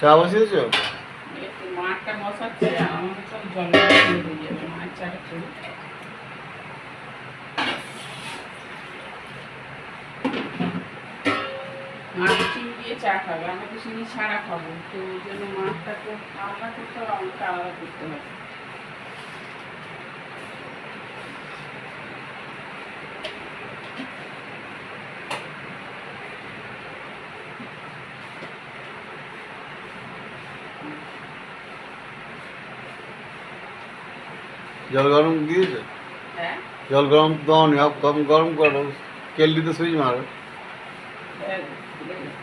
চা বসিয়েছো? একটু মাঠটা বসাচ্ছে, আমাকে সব জল দিয়ে যাবে মাছ চাটা করে। মাছ চিনি দিয়ে চা খাবে, আমরা তো চিনি ছাড়া খাবো, তো ওই জন্য মাছটাকে আলাদা করতে হবে, আমাকে আলাদা করতে হবে। জল গরম দিয়েছো? হ্যাঁ, জল গরম দাও নি, কম গরম করো, কেটলিতে সুইচ মারো। ভুলে গেছি।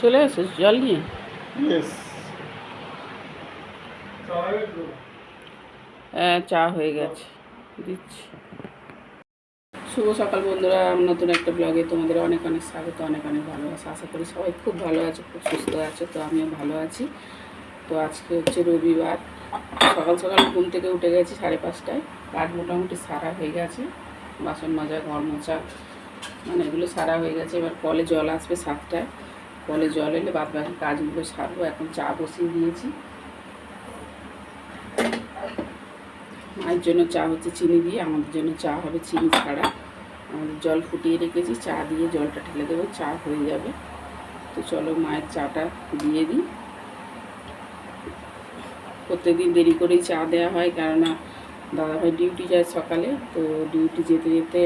চলে এসো জল নিয়ে। ইয়েস। হ্যাঁ, চা হয়ে গেছে, দিচ্ছি। শুভ সকাল বন্ধুরা, নতুন একটা ব্লগে তোমাদের অনেক অনেক স্বাগত, অনেক অনেক ভালোবাসা। আশা করি সবাই খুব ভালো আছে, খুব সুস্থ আছে। তো আমিও ভালো আছি। তো আজকে হচ্ছে রবিবার, সকাল সকাল ঘুম থেকে উঠে গেছি 5:30টায়। কাজ মোটামুটি সারা হয়ে গেছে, বাসন মাজা, ঘর মোছা, মানে এগুলো সারা হয়ে গেছে। এবার কলে জল আসবে 7টায়, কলে জল এলে বাদ বাকি কাজগুলো সারবো। এখন চা বসিয়ে দিয়েছি, মায়ের জন্য চা হচ্ছে চিনি দিয়ে, আমাদের জন্য চা হবে চিনি ছাড়া। আমাদের জল ফুটিয়ে রেখেছি, চা দিয়ে জলটা ঢেলে দেবো, চা হয়ে যাবে। তো চলো মায়ের চাটা দিয়ে দিই। প্রত্যেকদিন দেরি করেই চা দেওয়া হয়, কেননা দাদাভাই ডিউটি যায় সকালে, তো ডিউটি যেতে যেতে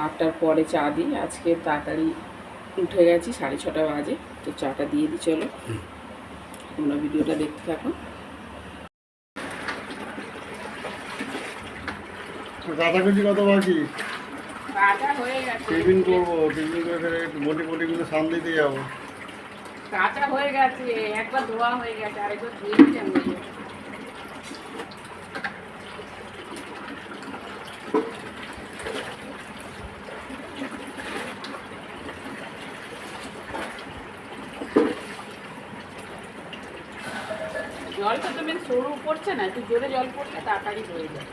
8টার পরে চা দিই। আজকে তাড়াতাড়ি উঠে গেছি, 6:30 বাজে। তো চাটা দিয়ে দিই, চলো তোমরা ভিডিওটা দেখতে থাকো। কাটাকুটি কত বাকি? কাটা হয়ে গেছে, টিফিন করবো, টিফিন করে ফেলে একটু বটিগুলো সান দিতে যাবো। কাঁচা হয়ে গেছে, একবার ধোয়া হয়ে গেছে, আরেকবার ধুয়ে দিতে হবে। জলটা তো বেশ সরু পড়ছে না, একটু জোরে জল পড়লে তাড়াতাড়ি হয়ে যায়।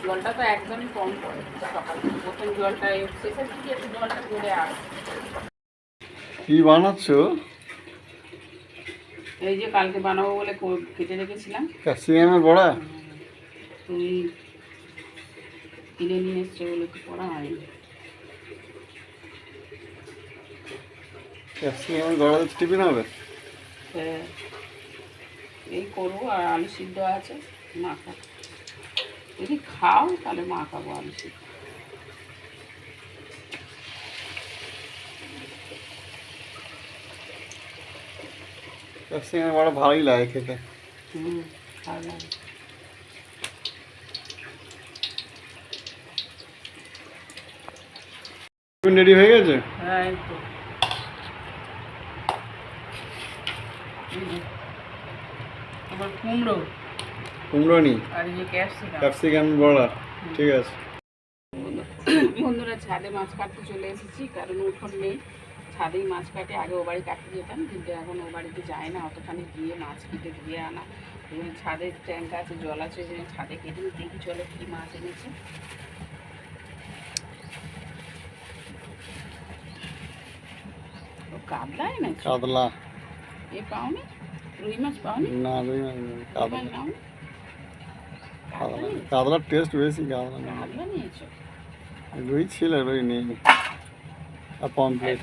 জলটা তো একদমই কম পড়ে সকাল, প্রথম জলটা শেষের দিকে একটু জলটা জোরে আসে। কি বানাচ্ছো? এই যে কালকে বানাবো বলে কেটে রেখেছিলাম ক্যাপসিকামের বড়া। তুমি কিনে নিয়ে এসছো বলে তো করা হয়নি। ক্যাপসিকামের বড়া টিফিন হবে? হ্যাঁ, এই করবো। আর আলু সিদ্ধ আছে, মাখা। যদি খাও তাহলে মাখাবো আলু সিদ্ধ। ক্যাপসিকামের বড়া ভালোই লাগে খেতে। ভালো লাগে। টিফিন রেডি হয়ে গেছে? হ্যাঁ, এই তো আবার কুমড়ো নি, আর এই যে ক্যাপসিকাম বড়া। ঠিক আছে বন্ধুরা, ছাদে মাছ কাটতে চলে এসেছি, কারণ উঠোন নেই। ছাদেই মাছ কাটে, আগে ও বাড়ি কাটতে যেতাম, কিন্তু এখন ও বাড়িতে যায় না, অতখানি গিয়ে মাছ কেটে দিয়ে আনা। এবং ছাদের ট্যাঙ্ক আছে, জল আছে, যে ছাদে কেটে দেখি চলো কী মাছ এনেছে। ও কাতলা এনেছে? কাতলা। এ পাওনি? রুই মাছ পাওনি? না, রুই মাছ না, কাতলা। পাওনি? কাতলা, কাতলার টেস্ট বেশি। কাতলা না, কাতলা নিয়েছো? রুই ছিল, রুই নেই। আর পমপ্লেট।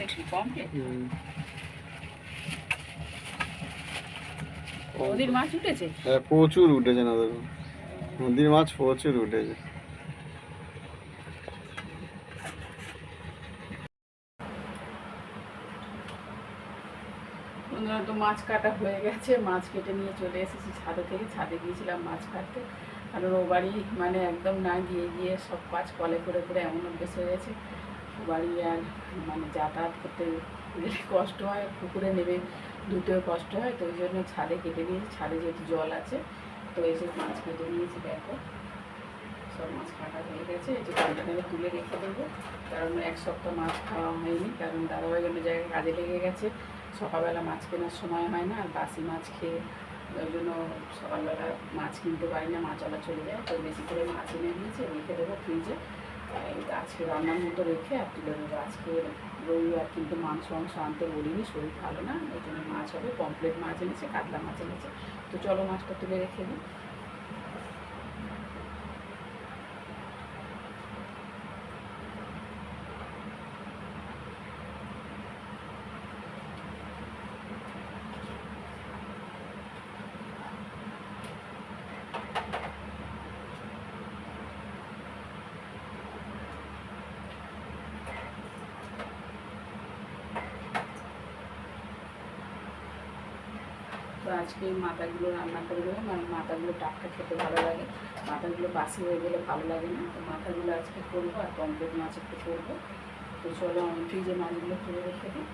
নদীর মাছ উঠেছে? হ্যাঁ, প্রচুর উঠেছে না, দেখুন নদীর মাছ প্রচুর উঠেছে। বন্ধুরা, তো মাছ কাটা হয়ে গেছে, মাছ কেটে নিয়ে চলে এসেছি ছাদে থেকে। ছাদে গিয়েছিলাম মাছ কাটতে, কারণ ও বাড়ি মানে একদম না গিয়ে গিয়ে সব কাজ কলে করে করে এমন অভ্যেস হয়ে গেছে। ও বাড়ি আর মানে যাতায়াত করতে গেলে কষ্ট হয়, পুকুরে নেমে ধুতেও কষ্ট হয়, তো ওই জন্য ছাদে কেটে নিয়েছি। ছাদে যেহেতু জল আছে, তো এসে মাছ কেটে নিয়েছি। দেখো সব মাছ কাটা হয়ে গেছে, এই যে কন্টেনারে তুলে রেখে দেবো। কারণ এক সপ্তাহ মাছ খাওয়া হয়নি, কারণ দাদাভাই অন্য জায়গায় কাজে লেগে গেছে। সকালবেলা মাছ কেনার সময় হয় না, আর বাসি মাছ খেয়ে ওই জন্য সকালবেলা মাছ কিনতে পারি না, মাছওয়ালা চলে যায়। তো বেশি করে মাছ এনে দিয়েছে, রেখে দেবো ফ্রিজে। আজকে রান্নার মতো রেখে আর তুলে দেবো। আজকে রবিবার, কিন্তু মাংস আনতে বলিনি, শরীর ভালো না, ওই জন্য মাছ হবে। পমফ্লেট মাছ এনেছে, কাতলা মাছ এনেছে। তো চলো মাছটা তুলে রেখে দিই। তো আজকে মাথাগুলো রান্না করে দেবো, কারণ মাথাগুলো টাটকা খেতে ভালো লাগে। মাথাগুলো বাসি হয়ে গেলে ভালো লাগে না, তো মাথাগুলো আজকে করবো। আর পমফ্লেট মাছ একটু করবো। তো চলো আমি ফ্রিজে মাছগুলো তুলে রেখে দিই।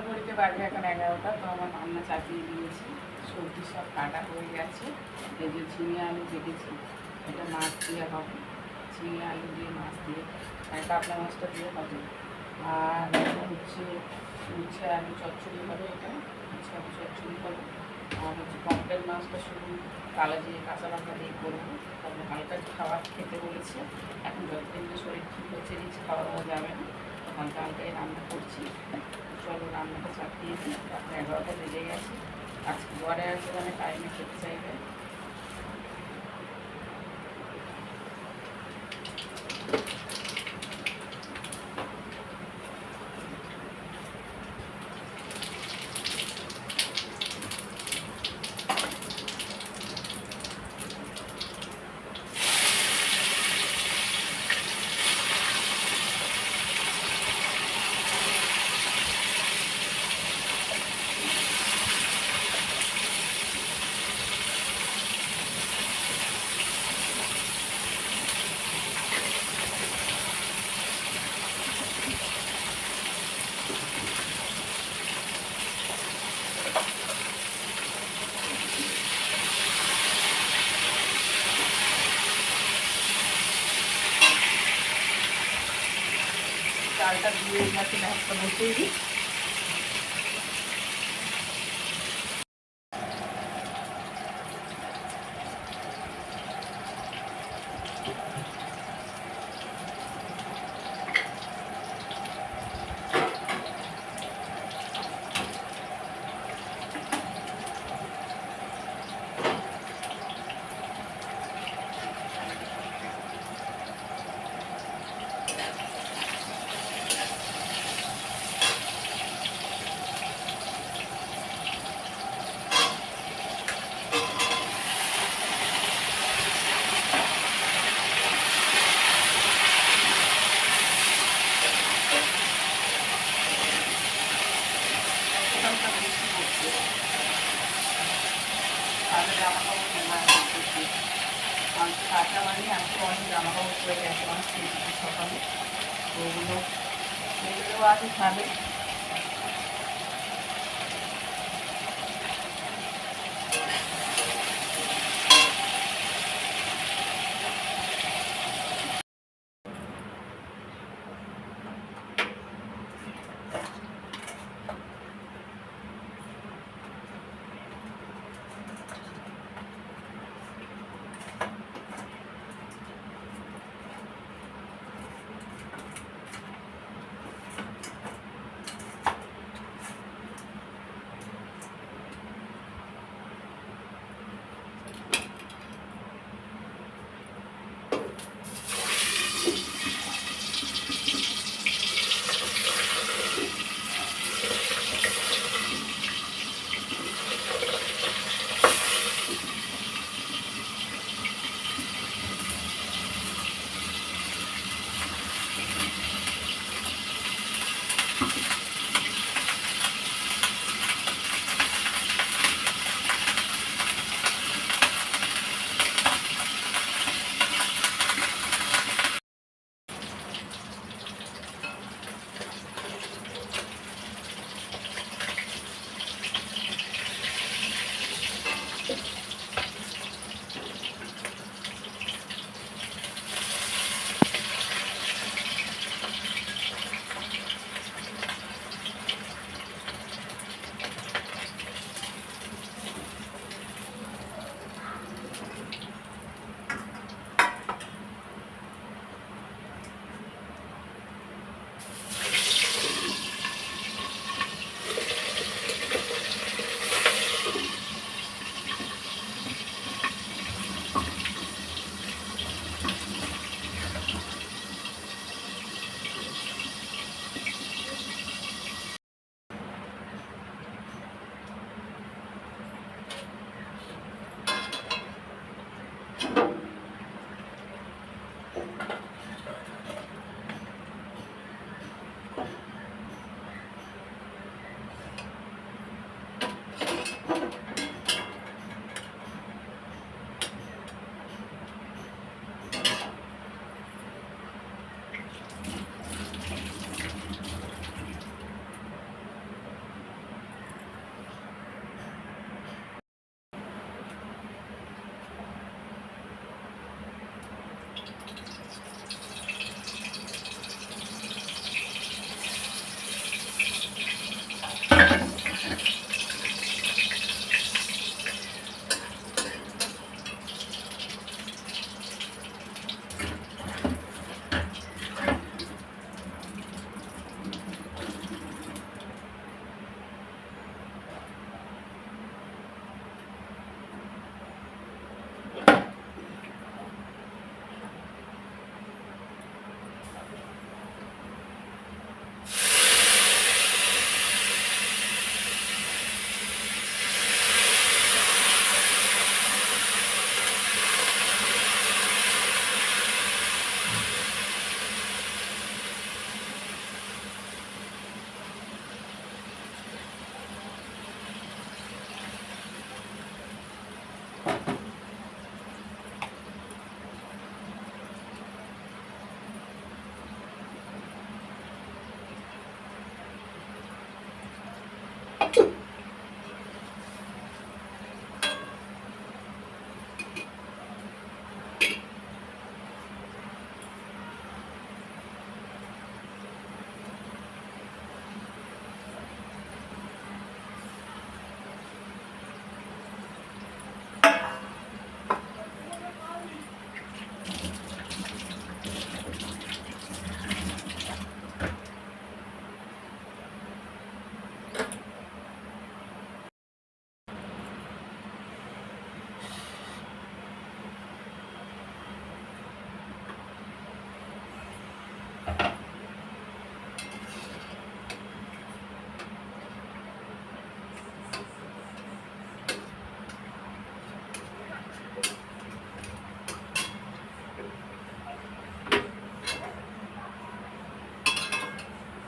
ঘড়িতে বাজে এখন 11টা। তো আমার রান্না চাপিয়ে দিয়েছি, সবজি সব কাটা হয়ে গেছে। এই যে ঝিঙে আলু কেটেছি, এটা মাছ দিয়ে হবে। ঝিঙে আলু দিয়ে মাছ দিয়ে, আর কাতলা মাছটা দিয়ে হবে। আর এটা হচ্ছে উচ্ছে আলু চচ্চড়ি হবে, এটা উচ্ছে আলু চচ্চড়ি হবে। আর হচ্ছে পমফ্লেট মাছটা শুধু কালো জিরে কাঁচা লঙ্কা দিয়ে করবো। তারপরে হালকা খাবার খেতে বলেছে। এখন যতদিন না শরীর ঠিক হচ্ছে রিচ খাওয়া দাওয়া যাবে না, হালকা হালকাই রান্না করছি। চলো রান্নাটা চাপিয়ে দিই। রাত্রে 11টা বেজে গেছে। আজকে ঘরে আছে মানে টাইমে খেতে চাইবে। চালটা দিয়ে গেছে, ভাতটা বসিয়ে দিই। করে গেছে মাছ কিনেছি সকালে, ওগুলো এগুলো আগে খাবে।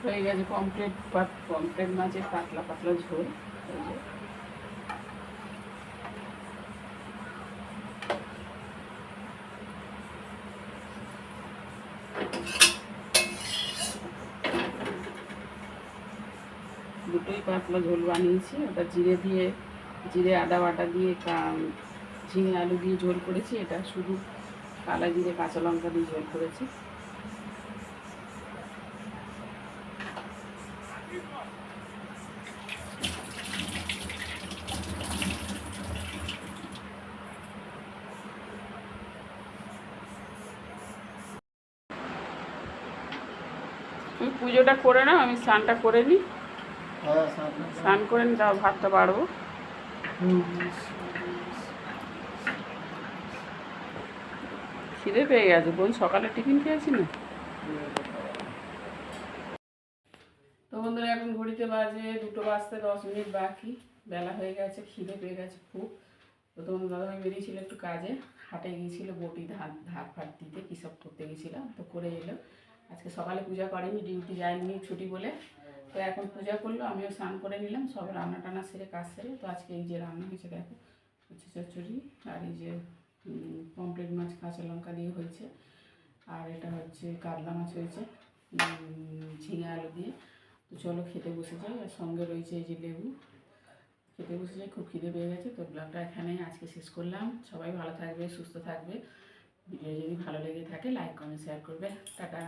হয়ে গেছে পমফ্রেট মাছের পাতলা পাতলা ঝোল। এই যে দুটোই পাতলা ঝোল বানিয়েছি। ওটা জিরে আদা বাটা দিয়ে ঝিঙে আলু দিয়ে ঝোল করেছি। এটা শুধু কালা জিরে কাঁচা লঙ্কা দিয়ে ঝোল করেছি। তুমি পুজোটা করে নাও, আমি স্নানটা করে নিই। স্নান করে নিই, তাও ভাতটা বাড়বো। খিদে পেয়ে গেছে, বোন সকালে টিফিন খেয়েছি না। তো বন্ধুরা এখন ঘড়িতে বাজে 2টো বাজতে 10 মিনিট বাকি, বেলা হয়ে গেছে, খিদে পেয়ে গেছে খুব। তো তোমার দাদাভাই বেরিয়েছিল একটু কাজে, হাটে গিয়েছিল বটি ধার ফাট দিতে, কী সব করতে গেছিলো, তো করে এলো। আজকে সকালে পূজা করেনি, ডিউটি যায়নি ছুটি বলে। তো এখন পূজা করলো, আমিও স্নান করে নিলাম, সব রান্না টান্না সেরে কাজ সেরে। তো আজকে এই যে রান্না হয়েছে দেখো, হচ্ছে চচ্চড়ি, আর এই যে পমফ্রেট মাছ কাঁচা লঙ্কা দিয়ে হয়েছে, আর এটা হচ্ছে কাতলা মাছ হয়েছে ঝিঙে আলু দিয়ে। তো চলো খেতে বসে যাই, আর সঙ্গে রয়েছে এই যে লেবু। খেতে বসে যাই, খুব খিদে পেয়ে গেছে। তো ব্লগটা এখানেই আজকে শেষ করলাম। সবাই ভালো থাকবে, সুস্থ থাকবে। ভিডিও যদি ভালো লেগে থাকে লাইক কমেন্ট শেয়ার করবে। টাটা।